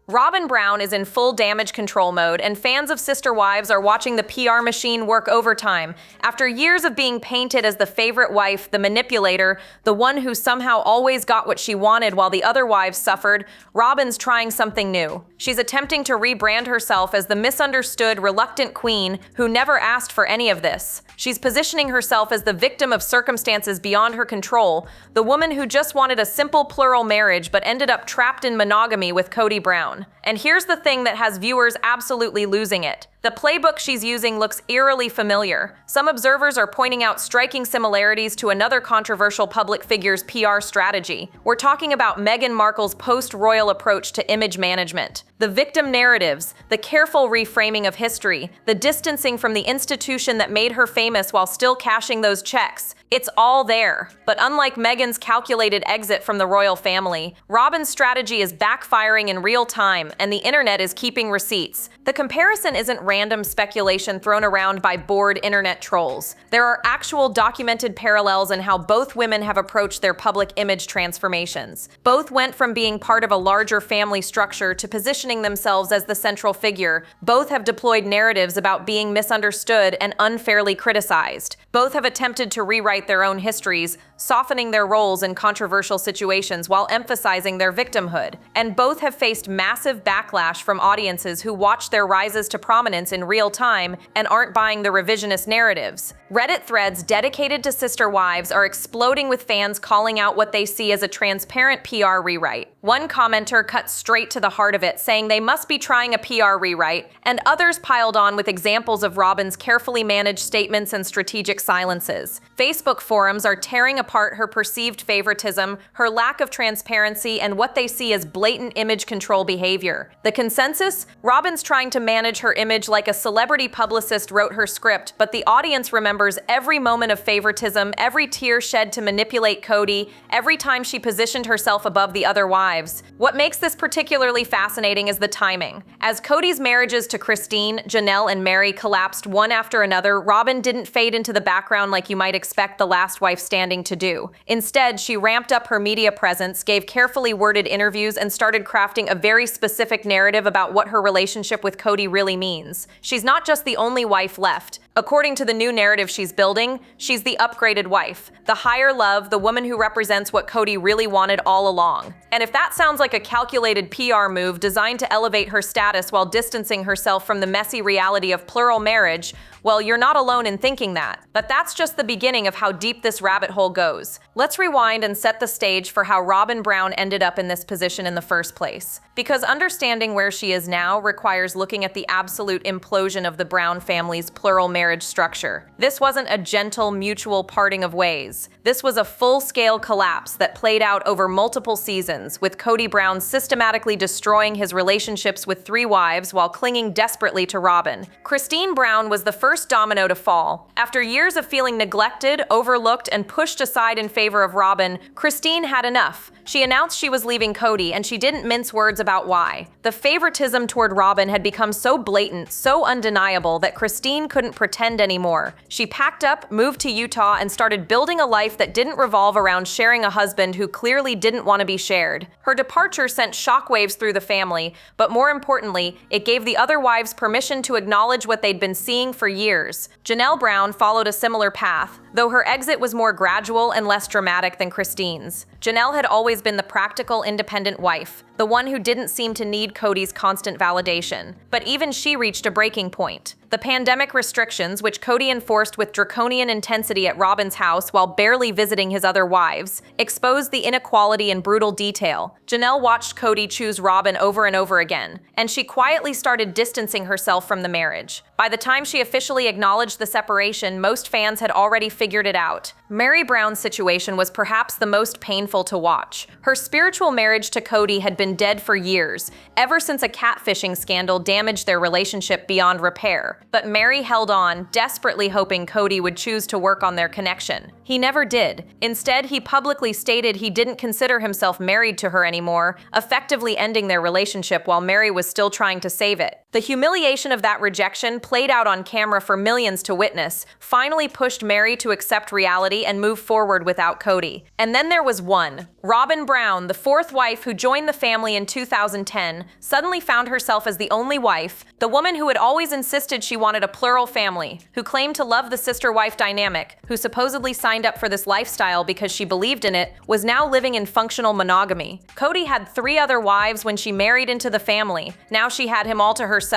Robyn Brown is in full damage control mode, and fans of Sister Wives are watching the PR machine work overtime. After years of being painted as the favorite wife, the manipulator, the one who somehow always got what she wanted while the other wives suffered, Robyn's trying something new. She's attempting to rebrand herself as the misunderstood, reluctant queen who never asked for any of this. She's positioning herself as the victim of circumstances beyond her control, the woman who just wanted a simple plural marriage but ended up trapped in monogamy with Kody Brown. And here's the thing that has viewers absolutely losing it. The playbook she's using looks eerily familiar. Some observers are pointing out striking similarities to another controversial public figure's PR strategy. We're talking about Meghan Markle's post-royal approach to image management. The victim narratives, the careful reframing of history, the distancing from the institution that made her famous while still cashing those checks. It's all there. But unlike Meghan's calculated exit from the royal family, Robyn's strategy is backfiring in real time, and the internet is keeping receipts. The comparison isn't random speculation thrown around by bored internet trolls. There are actual documented parallels in how both women have approached their public image transformations. Both went from being part of a larger family structure to positioning themselves as the central figure. Both have deployed narratives about being misunderstood and unfairly criticized. Both have attempted to rewrite their own histories, softening their roles in controversial situations while emphasizing their victimhood. And both have faced massive backlash from audiences who watch their rises to prominence in real time and aren't buying the revisionist narratives. Reddit threads dedicated to Sister Wives are exploding with fans calling out what they see as a transparent PR rewrite. One commenter cut straight to the heart of it, saying they must be trying a PR rewrite, and others piled on with examples of Robyn's carefully managed statements and strategic silences. Facebook forums are tearing apart her perceived favoritism, her lack of transparency, and what they see as blatant image control behavior. The consensus? Robyn's trying to manage her image like a celebrity publicist wrote her script, but the audience remembers every moment of favoritism, every tear shed to manipulate Kody, every time she positioned herself above the other wives. What makes this particularly fascinating is the timing. As Kody's marriages to Christine, Janelle, and Mary collapsed one after another, Robyn didn't fade into the background like you might expect the last wife standing to do. Instead, she ramped up her media presence, gave carefully worded interviews, and started crafting a very specific narrative about what her relationship with Kody really means. She's not just the only wife left. According to the new narrative she's building, she's the upgraded wife, the higher love, the woman who represents what Kody really wanted all along. And if that sounds like a calculated PR move designed to elevate her status while distancing herself from the messy reality of plural marriage, well, you're not alone in thinking that. But that's just the beginning of how deep this rabbit hole goes. Let's rewind and set the stage for how Robyn Brown ended up in this position in the first place. Because understanding where she is now requires looking at the absolute implosion of the Brown family's plural marriage structure. This wasn't a gentle, mutual parting of ways. This was a full-scale collapse that played out over multiple seasons, with Kody Brown systematically destroying his relationships with 3 wives while clinging desperately to Robyn. Christine Brown was the first domino to fall. After years of feeling neglected, overlooked, and pushed aside in favor of Robyn, Christine had enough. She announced she was leaving Kody, and she didn't mince words about why. The favoritism toward Robyn had become so blatant, so undeniable, that Christine couldn't pretend anymore. She packed up, moved to Utah, and started building a life that didn't revolve around sharing a husband who clearly didn't want to be shared. Her departure sent shockwaves through the family, but more importantly, it gave the other wives permission to acknowledge what they'd been seeing for years. Janelle Brown followed a similar path, though her exit was more gradual and less dramatic than Christine's. Janelle had always been the practical, independent wife, the one who didn't seem to need Kody's constant validation. But even she reached a breaking point. The pandemic restrictions, which Kody enforced with draconian intensity at Robyn's house while barely visiting his other wives, exposed the inequality in brutal detail. Janelle watched Kody choose Robyn over and over again, and she quietly started distancing herself from the marriage. By the time she officially acknowledged the separation, most fans had already figured it out. Mary Brown's situation was perhaps the most painful to watch. Her spiritual marriage to Kody had been dead for years, ever since a catfishing scandal damaged their relationship beyond repair. But Mary held on, desperately hoping Kody would choose to work on their connection. He never did. Instead, he publicly stated he didn't consider himself married to her anymore, effectively ending their relationship while Mary was still trying to save it. The The humiliation of that rejection, played out on camera for millions to witness, finally pushed Mary to accept reality and move forward without Kody. And then there was one. Robyn Brown, the fourth wife who joined the family in 2010, suddenly found herself as the only wife, the woman who had always insisted she wanted a plural family, who claimed to love the sister-wife dynamic, who supposedly signed up for this lifestyle because she believed in it, was now living in functional monogamy. Kody had 3 other wives when she married into the family. Now she had him all to herself.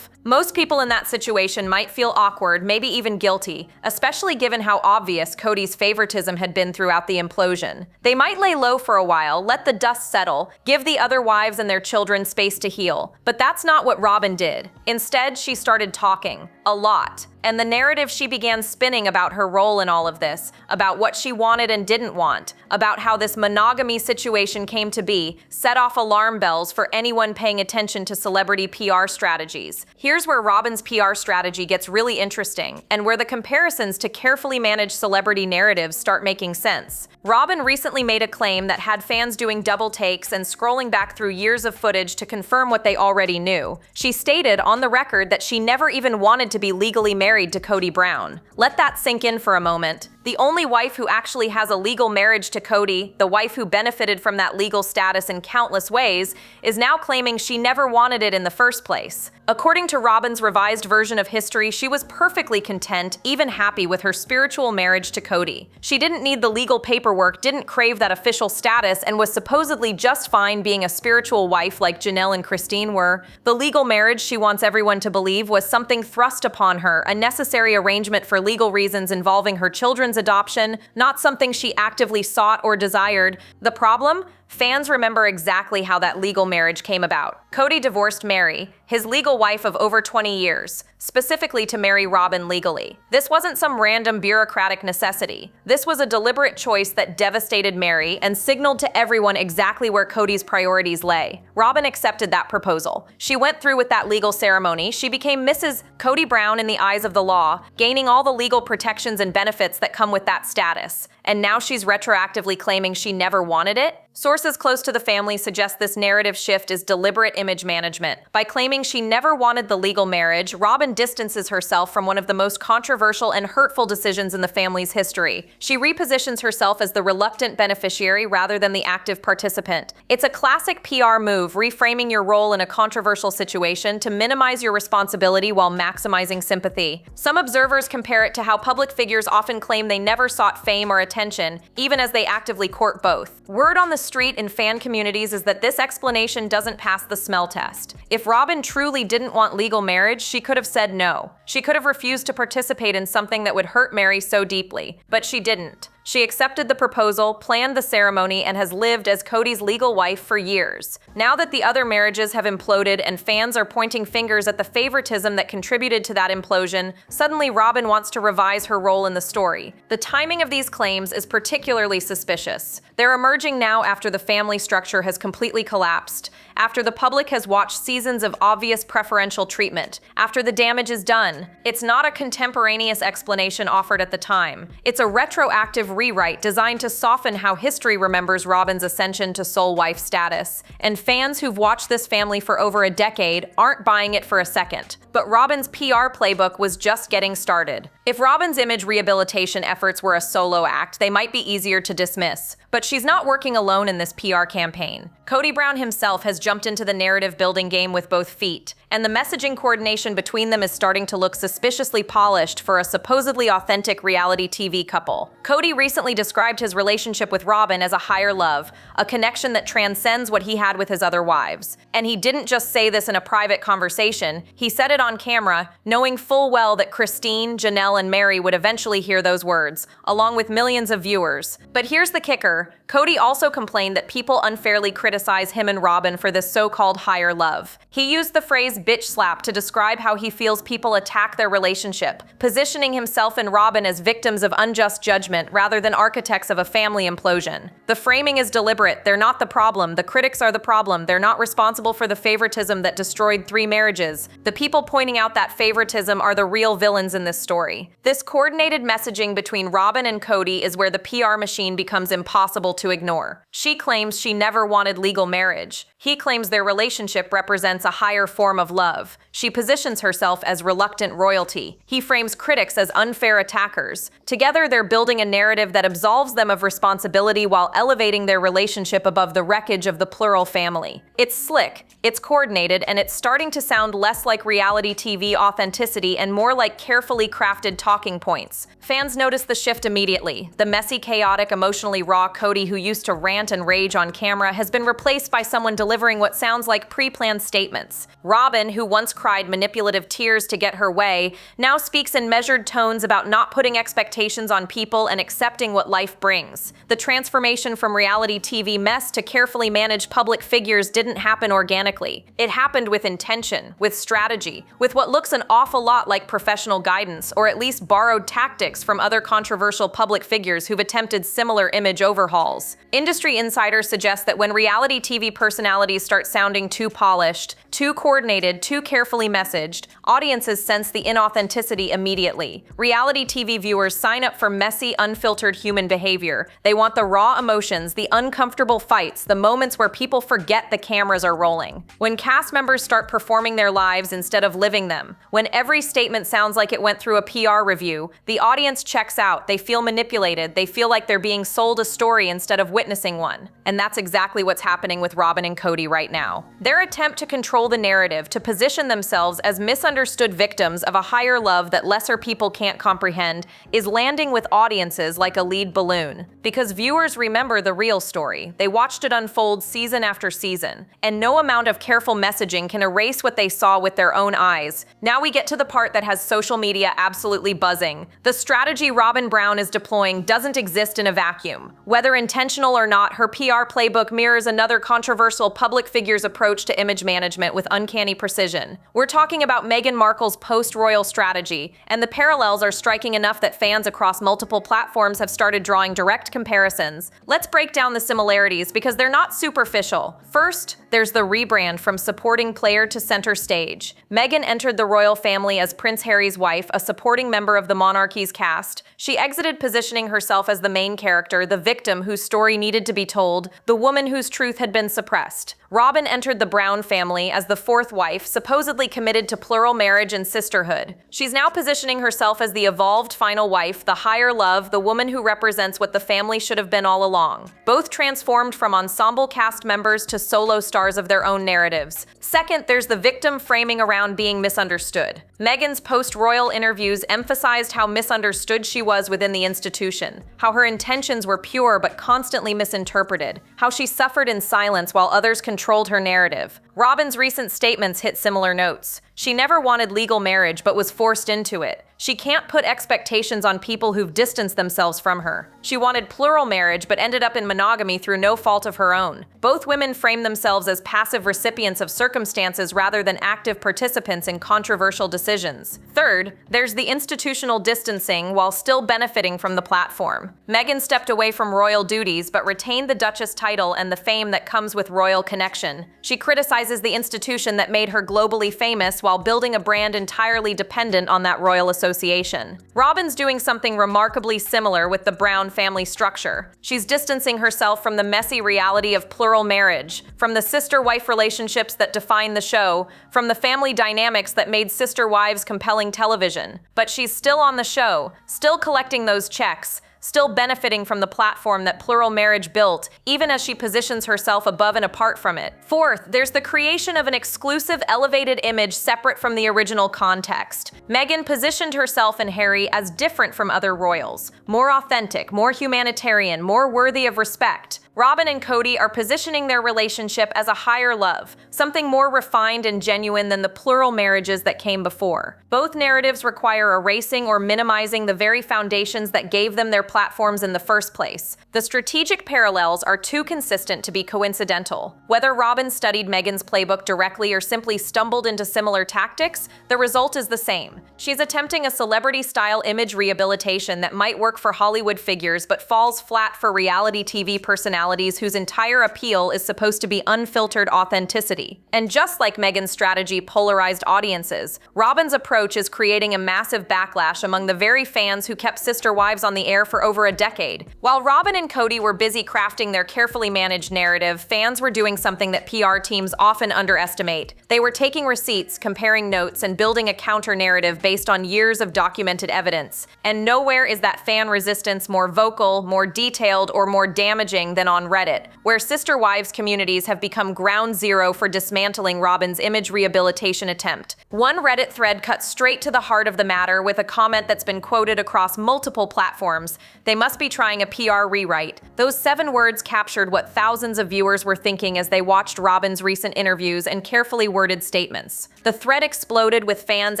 Most people in that situation might feel awkward, maybe even guilty, especially given how obvious Kody's favoritism had been throughout the implosion. They might lay low for a while, let the dust settle, give the other wives and their children space to heal. But that's not what Robyn did. Instead, she started talking. A lot. And the narrative she began spinning about her role in all of this, about what she wanted and didn't want, about how this monogamy situation came to be, set off alarm bells for anyone paying attention to celebrity PR strategies. Here's where Robyn's PR strategy gets really interesting, and where the comparisons to carefully managed celebrity narratives start making sense. Robyn recently made a claim that had fans doing double takes and scrolling back through years of footage to confirm what they already knew. She stated on the record that she never even wanted to be legally married to Kody Brown. Let that sink in for a moment. The only wife who actually has a legal marriage to Kody, the wife who benefited from that legal status in countless ways, is now claiming she never wanted it in the first place. According to Robyn's revised version of history, she was perfectly content, even happy with her spiritual marriage to Kody. She didn't need the legal paperwork, didn't crave that official status, and was supposedly just fine being a spiritual wife like Janelle and Christine were. The legal marriage, she wants everyone to believe, was something thrust upon her, a necessary arrangement for legal reasons involving her children's adoption, not something she actively sought or desired. The problem? Fans remember exactly how that legal marriage came about. Kody divorced Mary, his legal wife of over 20 years, specifically to marry Robyn legally. This wasn't some random bureaucratic necessity. This was a deliberate choice that devastated Mary and signaled to everyone exactly where Kody's priorities lay. Robyn accepted that proposal. She went through with that legal ceremony. She became Mrs. Kody Brown in the eyes of the law, gaining all the legal protections and benefits that come with that status. And now she's retroactively claiming she never wanted it? Sources close to the family suggest this narrative shift is deliberate image management. By claiming she never wanted the legal marriage, Robyn distances herself from one of the most controversial and hurtful decisions in the family's history. She repositions herself as the reluctant beneficiary rather than the active participant. It's a classic PR move, reframing your role in a controversial situation to minimize your responsibility while maximizing sympathy. Some observers compare it to how public figures often claim they never sought fame or attention, even as they actively court both. Word on the street in fan communities is that this explanation doesn't pass the smell test. If Robyn truly didn't want legal marriage, she could have said no. She could have refused to participate in something that would hurt Mary so deeply, but she didn't. She accepted the proposal, planned the ceremony, and has lived as Kody's legal wife for years. Now that the other marriages have imploded and fans are pointing fingers at the favoritism that contributed to that implosion, suddenly Robyn wants to revise her role in the story. The timing of these claims is particularly suspicious. They're emerging now after the family structure has completely collapsed, after the public has watched seasons of obvious preferential treatment, after the damage is done. It's not a contemporaneous explanation offered at the time. It's a retroactive rewrite designed to soften how history remembers Robyn's ascension to sole wife status. And fans who've watched this family for over a decade aren't buying it for a second. But Robyn's PR playbook was just getting started. If Robyn's image rehabilitation efforts were a solo act, they might be easier to dismiss. But she's not working alone in this PR campaign. Kody Brown himself has jumped into the narrative-building game with both feet, and the messaging coordination between them is starting to look suspiciously polished for a supposedly authentic reality TV couple. Kody recently described his relationship with Robyn as a higher love, a connection that transcends what he had with his other wives. And he didn't just say this in a private conversation, he said it on camera, knowing full well that Christine, Janelle, and Mary would eventually hear those words, along with millions of viewers. But here's the kicker. Kody also complained that people unfairly criticize him and Robyn for this so-called higher love. He used the phrase bitch slap to describe how he feels people attack their relationship, positioning himself and Robyn as victims of unjust judgment rather rather than architects of a family implosion. The framing is deliberate. They're not the problem. The critics are the problem. They're not responsible for the favoritism that destroyed 3 marriages. The people pointing out that favoritism are the real villains in this story. This coordinated messaging between Robyn and Kody is where the PR machine becomes impossible to ignore. She claims she never wanted legal marriage. He claims their relationship represents a higher form of love. She positions herself as reluctant royalty. He frames critics as unfair attackers. Together, they're building a narrative that absolves them of responsibility while elevating their relationship above the wreckage of the plural family. It's slick, it's coordinated, and it's starting to sound less like reality TV authenticity and more like carefully crafted talking points. Fans notice the shift immediately. The messy, chaotic, emotionally raw Kody who used to rant and rage on camera has been replaced by someone delivering what sounds like pre-planned statements. Robyn, who once cried manipulative tears to get her way, now speaks in measured tones about not putting expectations on people and accepting what life brings. The transformation from reality TV mess to carefully managed public figures didn't happen organically. It happened with intention, with strategy, with what looks an awful lot like professional guidance, or at least borrowed tactics from other controversial public figures who've attempted similar image overhauls. Industry insiders suggest that when reality TV personalities start sounding too polished, too coordinated, too carefully messaged, audiences sense the inauthenticity immediately. Reality TV viewers sign up for messy, unfiltered human behavior. They want the raw emotions, the uncomfortable fights, the moments where people forget the cameras are rolling. When cast members start performing their lives instead of living them, when every statement sounds like it went through a PR review, the audience checks out. They feel manipulated. They feel like they're being sold a story instead of witnessing one. And that's exactly what's happening with Robyn and Kody right now. Their attempt to control the narrative, to position themselves as misunderstood victims of a higher love that lesser people can't comprehend, is landing with audiences like a lead balloon. Because viewers remember the real story. They watched it unfold season after season. And no amount of careful messaging can erase what they saw with their own eyes. Now we get to the part that has social media absolutely buzzing. The strategy Robyn Brown is deploying doesn't exist in a vacuum. Whether intentional or not, her PR playbook mirrors another controversial public figure's approach to image management with uncanny precision. We're talking about Meghan Markle's post-royal strategy, and the parallels are striking enough that fans across multiple platforms have started drawing direct comparisons. Let's break down the similarities because they're not superficial. First, there's the rebrand from supporting player to center stage. Meghan entered the royal family as Prince Harry's wife, a supporting member of the monarchy's cast. She exited positioning herself as the main character, the victim whose story needed to be told, the woman whose truth had been suppressed. Robyn entered the Brown family as the fourth wife, supposedly committed to plural marriage and sisterhood. She's now positioning herself as the evolved final wife, the higher love, the woman who represents what the family should have been all along. Both transformed from ensemble cast members to solo stars of their own narratives. Second, there's the victim framing around being misunderstood. Meghan's post-royal interviews emphasized how misunderstood she was within the institution, how her intentions were pure but constantly misinterpreted, how she suffered in silence while others controlled her narrative. Robyn's recent statements hit similar notes. She never wanted legal marriage but was forced into it. She can't put expectations on people who've distanced themselves from her. She wanted plural marriage but ended up in monogamy through no fault of her own. Both women frame themselves as passive recipients of circumstances rather than active participants in controversial decisions. Third, there's the institutional distancing while still benefiting from the platform. Meghan stepped away from royal duties but retained the Duchess title and the fame that comes with royal connection. She criticizes the institution that made her globally famous while building a brand entirely dependent on that royal association. Robyn's doing something remarkably similar with the Brown family structure. She's distancing herself from the messy reality of plural marriage, from the sister-wife relationships that define the show, from the family dynamics that made sister wives compelling television. But she's still on the show, still collecting those checks, still benefiting from the platform that plural marriage built, even as she positions herself above and apart from it. Fourth, there's the creation of an exclusive, elevated image separate from the original context. Meghan positioned herself and Harry as different from other royals, more authentic, more humanitarian, more worthy of respect. Robyn and Kody are positioning their relationship as a higher love, something more refined and genuine than the plural marriages that came before. Both narratives require erasing or minimizing the very foundations that gave them their platforms in the first place. The strategic parallels are too consistent to be coincidental. Whether Robyn studied Meghan's playbook directly or simply stumbled into similar tactics, the result is the same. She's attempting a celebrity-style image rehabilitation that might work for Hollywood figures but falls flat for reality TV personalities whose entire appeal is supposed to be unfiltered authenticity. And just like Meghan's strategy polarized audiences, Robyn's approach is creating a massive backlash among the very fans who kept Sister Wives on the air for over a decade. While Robyn and Kody were busy crafting their carefully managed narrative, fans were doing something that PR teams often underestimate. They were taking receipts, comparing notes, and building a counter-narrative based on years of documented evidence. And nowhere is that fan resistance more vocal, more detailed, or more damaging than on Reddit, where Sister Wives communities have become ground zero for dismantling Robyn's image rehabilitation attempt. One Reddit thread cut straight to the heart of the matter with a comment that's been quoted across multiple platforms. "They must be trying a PR rewrite." Those 7 words captured what thousands of viewers were thinking as they watched Robyn's recent interviews and carefully worded statements. The thread exploded with fans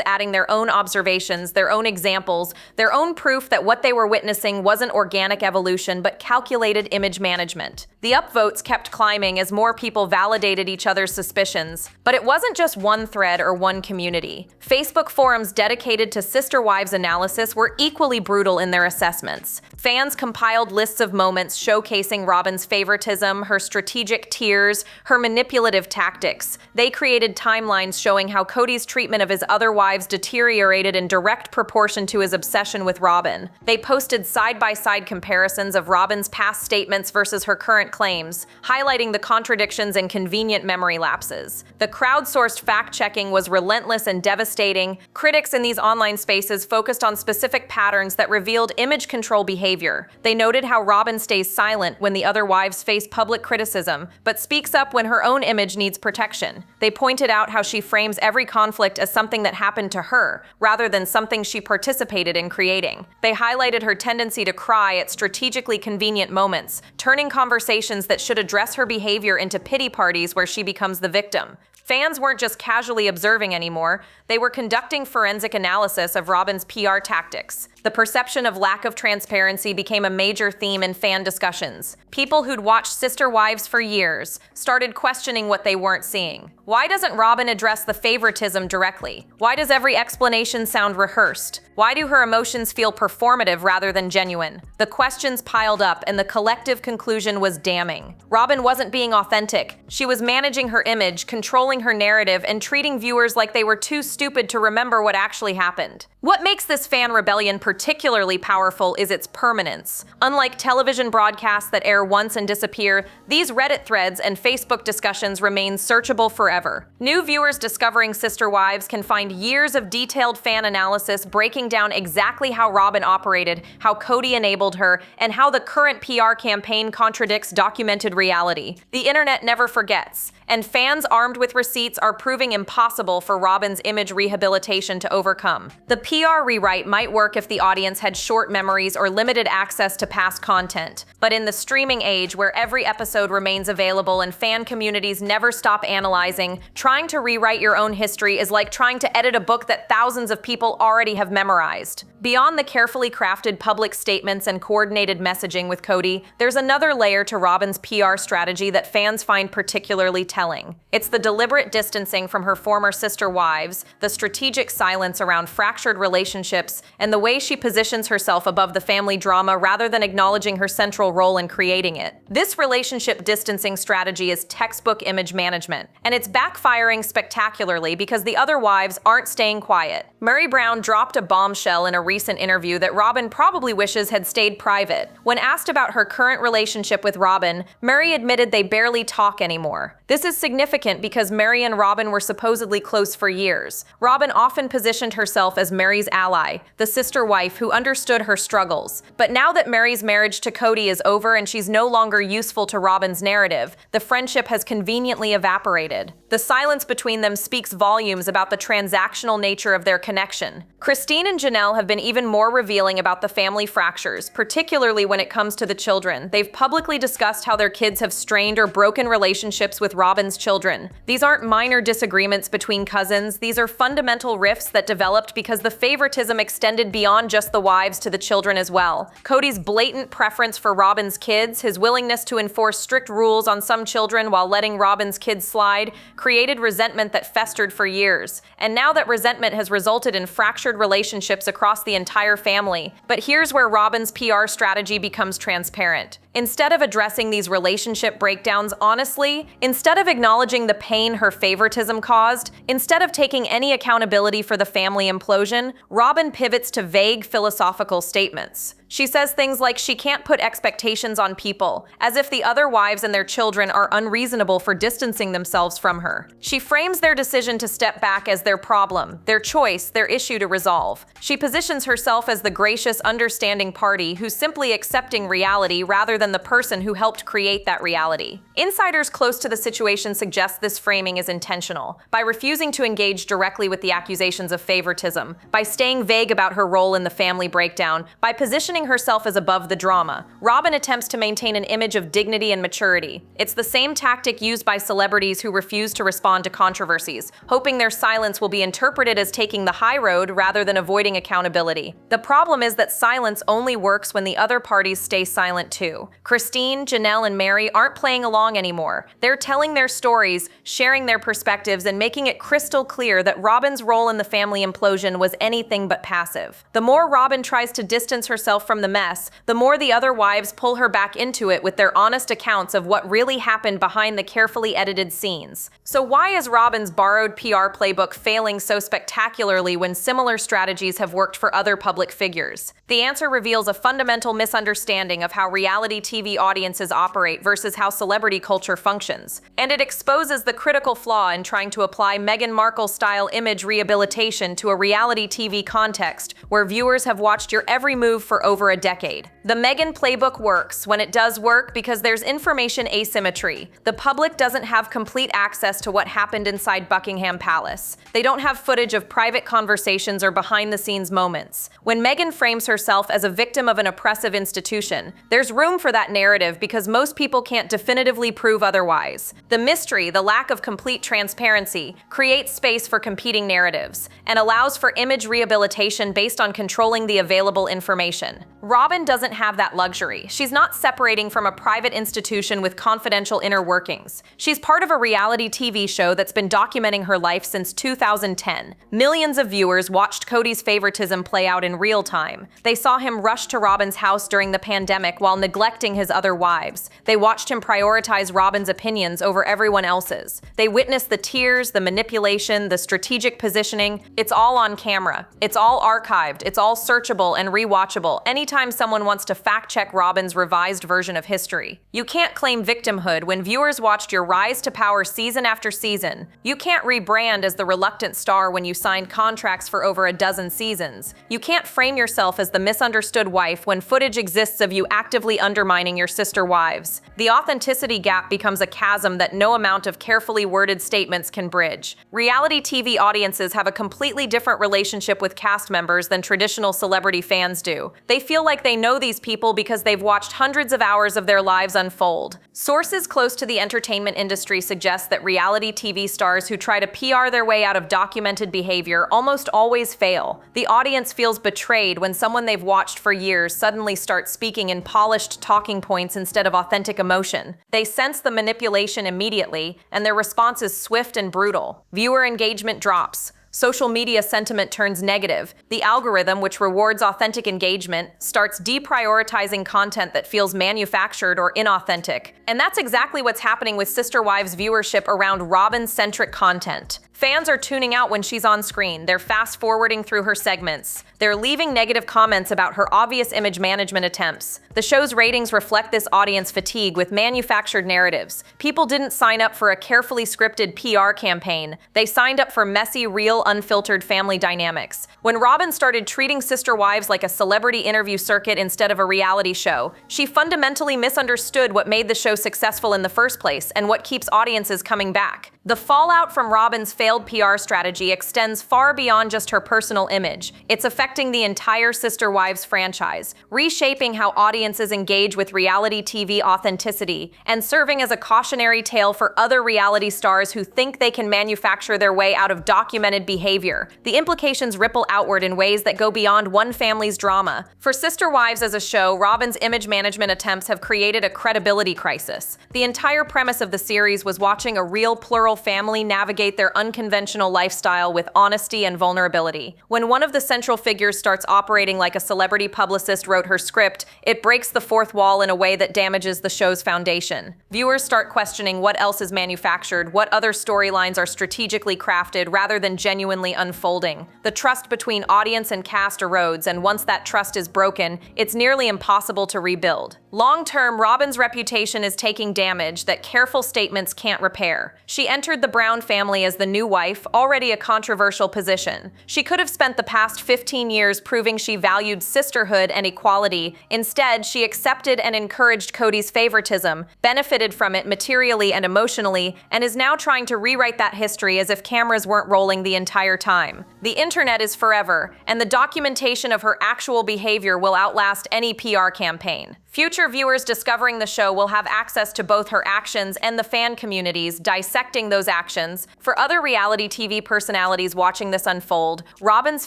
adding their own observations, their own examples, their own proof that what they were witnessing wasn't organic evolution but calculated image management. The upvotes kept climbing as more people validated each other's suspicions. But it wasn't just one thread or one community. Facebook forums dedicated to Sister Wives analysis were equally brutal in their assessments. Fans compiled lists of moments showcasing Robyn's favoritism, her strategic tears, her manipulative tactics. They created timelines showing how Kody's treatment of his other wives deteriorated in direct proportion to his obsession with Robyn. They posted side-by-side comparisons of Robyn's past statements versus her current claims, highlighting the contradictions and convenient memory lapses. The crowdsourced fact-checking was relentless and devastating. Critics in these online spaces focused on specific patterns that revealed image control behavior. They noted how Robyn stays silent when the other wives face public criticism, but speaks up when her own image needs protection. They pointed out how she frames every conflict as something that happened to her, rather than something she participated in creating. They highlighted her tendency to cry at strategically convenient moments, turning conversations that should address her behavior into pity parties where she becomes the victim. Fans weren't just casually observing anymore, they were conducting forensic analysis of Robyn's PR tactics. The perception of lack of transparency became a major theme in fan discussions. People who'd watched Sister Wives for years started questioning what they weren't seeing. Why doesn't Robyn address the favoritism directly? Why does every explanation sound rehearsed? Why do her emotions feel performative rather than genuine? The questions piled up, and the collective conclusion was damning. Robyn wasn't being authentic. She was managing her image, controlling her narrative, and treating viewers like they were too stupid to remember what actually happened. What makes this fan rebellion particularly powerful is its permanence. Unlike television broadcasts that air once and disappear, these Reddit threads and Facebook discussions remain searchable forever. New viewers discovering Sister Wives can find years of detailed fan analysis breaking down exactly how Robyn operated, how Kody enabled her, and how the current PR campaign contradicts documented reality. The internet never forgets, and fans armed with receipts are proving impossible for Robyn's image rehabilitation to overcome. The PR rewrite might work if the audience had short memories or limited access to past content. But in the streaming age, where every episode remains available and fan communities never stop analyzing, trying to rewrite your own history is like trying to edit a book that thousands of people already have memorized. Beyond the carefully crafted public statements and coordinated messaging with Kody, there's another layer to Robyn's PR strategy that fans find particularly telling. It's the deliberate distancing from her former sister wives, the strategic silence around fractured relationships, and the way she positions herself above the family drama rather than acknowledging her central role in creating it. This relationship distancing strategy is textbook image management, and it's backfiring spectacularly because the other wives aren't staying quiet. Robyn Brown dropped a bombshell in a recent interview that Robyn probably wishes had stayed private. When asked about her current relationship with Robyn, Mary admitted they barely talk anymore. This is significant because Mary and Robyn were supposedly close for years. Robyn often positioned herself as Mary's ally, the sister wife who understood her struggles. But now that Mary's marriage to Kody is over and she's no longer useful to Robyn's narrative, the friendship has conveniently evaporated. The The silence between them speaks volumes about the transactional nature of their connection. Christine and Janelle have been even more revealing about the family fractures, particularly when it comes to the children. They've publicly discussed how their kids have strained or broken relationships with Robyn's children. These aren't minor disagreements between cousins. These are fundamental rifts that developed because the favoritism extended beyond just the wives to the children as well. Kody's blatant preference for Robyn's kids, his willingness to enforce strict rules on some children while letting Robyn's kids slide, created resentment that festered for years. And now that resentment has resulted in fractured relationships across the entire family. But here's where Robyn's PR strategy becomes transparent. Instead of addressing these relationship breakdowns honestly, instead of acknowledging the pain her favoritism caused, instead of taking any accountability for the family implosion, Robyn pivots to vague philosophical statements. She says things like she can't put expectations on people, as if the other wives and their children are unreasonable for distancing themselves from her. She frames their decision to step back as their problem, their choice, their issue to resolve. She positions herself as the gracious, understanding party who's simply accepting reality rather than the person who helped create that reality. Insiders close to the situation suggest this framing is intentional. By refusing to engage directly with the accusations of favoritism, by staying vague about her role in the family breakdown, by positioning herself as above the drama, Robyn attempts to maintain an image of dignity and maturity. It's the same tactic used by celebrities who refuse to respond to controversies, hoping their silence will be interpreted as taking the high road rather than avoiding accountability. The problem is that silence only works when the other parties stay silent too. Christine, Janelle, and Mary aren't playing along anymore. They're telling their stories, sharing their perspectives, and making it crystal clear that Robyn's role in the family implosion was anything but passive. The more Robyn tries to distance herself from the mess, the more the other wives pull her back into it with their honest accounts of what really happened behind the carefully edited scenes. So why is Robyn's borrowed PR playbook failing so spectacularly when similar strategies have worked for other public figures? The answer reveals a fundamental misunderstanding of how reality TV audiences operate versus how celebrity culture functions. And it exposes the critical flaw in trying to apply Meghan Markle-style image rehabilitation to a reality TV context where viewers have watched your every move for over a decade. The Meghan playbook works when it does work because there's information asymmetry. The public doesn't have complete access to what happened inside Buckingham Palace. They don't have footage of private conversations or behind-the-scenes moments. When Meghan frames herself as a victim of an oppressive institution, there's room for that narrative because most people can't definitively prove otherwise. The mystery, the lack of complete transparency, creates space for competing narratives and allows for image rehabilitation based on controlling the available information. Robyn doesn't have that luxury. She's not separating from a private institution with confidential inner workings. She's part of a reality TV show that's been documenting her life since 2010. Millions of viewers watched Kody's favoritism play out in real time. They saw him rush to Robyn's house during the pandemic while neglecting his other wives. They watched him prioritize Robyn's opinions over everyone else's. They witnessed the tears, the manipulation, the strategic positioning. It's all on camera. It's all archived. It's all searchable and rewatchable anytime someone wants to fact-check Robyn's revised version of history. You can't claim victimhood when viewers watched your rise to power season after season. You can't rebrand as the reluctant star when you signed contracts for over a dozen seasons. You can't frame yourself as the misunderstood wife when footage exists of you actively undermining your sister wives. The authenticity gap becomes a chasm that no amount of carefully worded statements can bridge. Reality TV audiences have a completely different relationship with cast members than traditional celebrity fans do. They feel like they know these people because they've watched hundreds of hours of their lives unfold. Sources close to the entertainment industry suggest that reality TV stars who try to PR their way out of documented behavior almost always fail. The audience feels betrayed when someone they've watched for years suddenly starts speaking in polished talking points instead of authentic emotion. They sense the manipulation immediately, and their response is swift and brutal. Viewer engagement drops. Social media sentiment turns negative. The algorithm, which rewards authentic engagement, starts deprioritizing content that feels manufactured or inauthentic. And that's exactly what's happening with Sister Wives viewership around Robyn-centric content. Fans are tuning out when she's on screen. They're fast-forwarding through her segments. They're leaving negative comments about her obvious image management attempts. The show's ratings reflect this audience fatigue with manufactured narratives. People didn't sign up for a carefully scripted PR campaign. They signed up for messy, real, unfiltered family dynamics. When Robyn started treating Sister Wives like a celebrity interview circuit instead of a reality show, she fundamentally misunderstood what made the show successful in the first place and what keeps audiences coming back. The fallout from Robyn's failed PR strategy extends far beyond just her personal image. It's affecting the entire Sister Wives franchise, reshaping how audiences engage with reality TV authenticity, and serving as a cautionary tale for other reality stars who think they can manufacture their way out of documented behavior. The implications ripple outward in ways that go beyond one family's drama. For Sister Wives as a show, Robyn's image management attempts have created a credibility crisis. The entire premise of the series was watching a real plural family navigate their unconventional lifestyle with honesty and vulnerability. When one of the central figures starts operating like a celebrity publicist wrote her script, it breaks the fourth wall in a way that damages the show's foundation. Viewers start questioning what else is manufactured, what other storylines are strategically crafted rather than genuinely unfolding. The trust between audience and cast erodes, and once that trust is broken, it's nearly impossible to rebuild. Long-term, Robyn's reputation is taking damage that careful statements can't repair. She entered the Brown family as the new wife, already a controversial position. She could have spent the past 15 years proving she valued sisterhood and equality. Instead, she accepted and encouraged Kody's favoritism, benefited from it materially and emotionally, and is now trying to rewrite that history as if cameras weren't rolling the entire time. The internet is forever, and the documentation of her actual behavior will outlast any PR campaign. Future viewers discovering the show will have access to both her actions and the fan communities dissecting those actions. For other reality TV personalities watching this unfold, Robyn's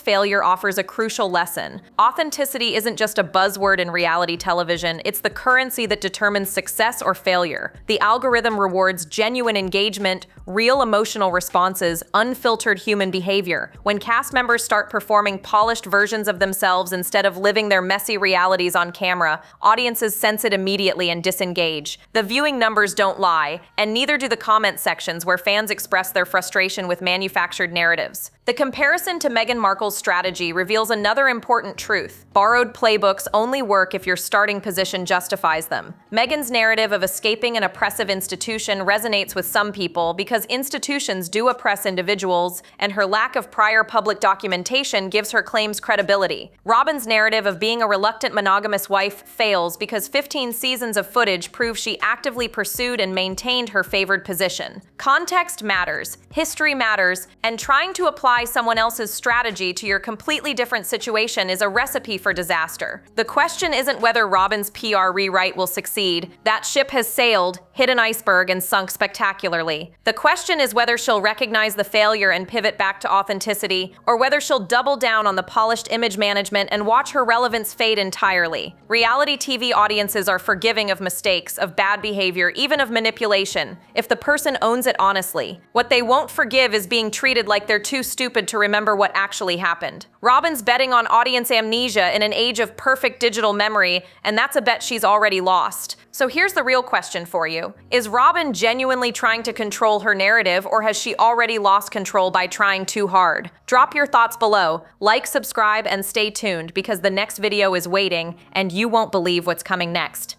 failure offers a crucial lesson. Authenticity isn't just a buzzword in reality television, it's the currency that determines success or failure. The algorithm rewards genuine engagement, real emotional responses, unfiltered human behavior. When cast members start performing polished versions of themselves instead of living their messy realities on camera, audiences sense it immediately and disengage. The viewing numbers don't lie, and neither do the comment sections where fans express their frustration with manufactured narratives. The comparison to Meghan Markle's strategy reveals another important truth. Borrowed playbooks only work if your starting position justifies them. Meghan's narrative of escaping an oppressive institution resonates with some people because institutions do oppress individuals, and her lack of prior public documentation gives her claims credibility. Robyn's narrative of being a reluctant monogamous wife fails because 15 seasons of footage prove she actively pursued and maintained her favored position. Context matters, history matters, and trying to apply someone else's strategy to your completely different situation is a recipe for disaster. The question isn't whether Robyn's PR rewrite will succeed. That ship has sailed, hit an iceberg, and sunk spectacularly. The question is whether she'll recognize the failure and pivot back to authenticity, or whether she'll double down on the polished image management and watch her relevance fade entirely. Reality TV audiences are forgiving of mistakes, of bad behavior, even of manipulation, if the person owns it honestly. What they won't forgive is being treated like they're too stupid to remember what actually happened. Robyn's betting on audience amnesia in an age of perfect digital memory, and that's a bet she's already lost. So here's the real question for you. Is Robyn genuinely trying to control her narrative, or has she already lost control by trying too hard? Drop your thoughts below, like, subscribe, and stay tuned because the next video is waiting, and you won't believe what's coming next.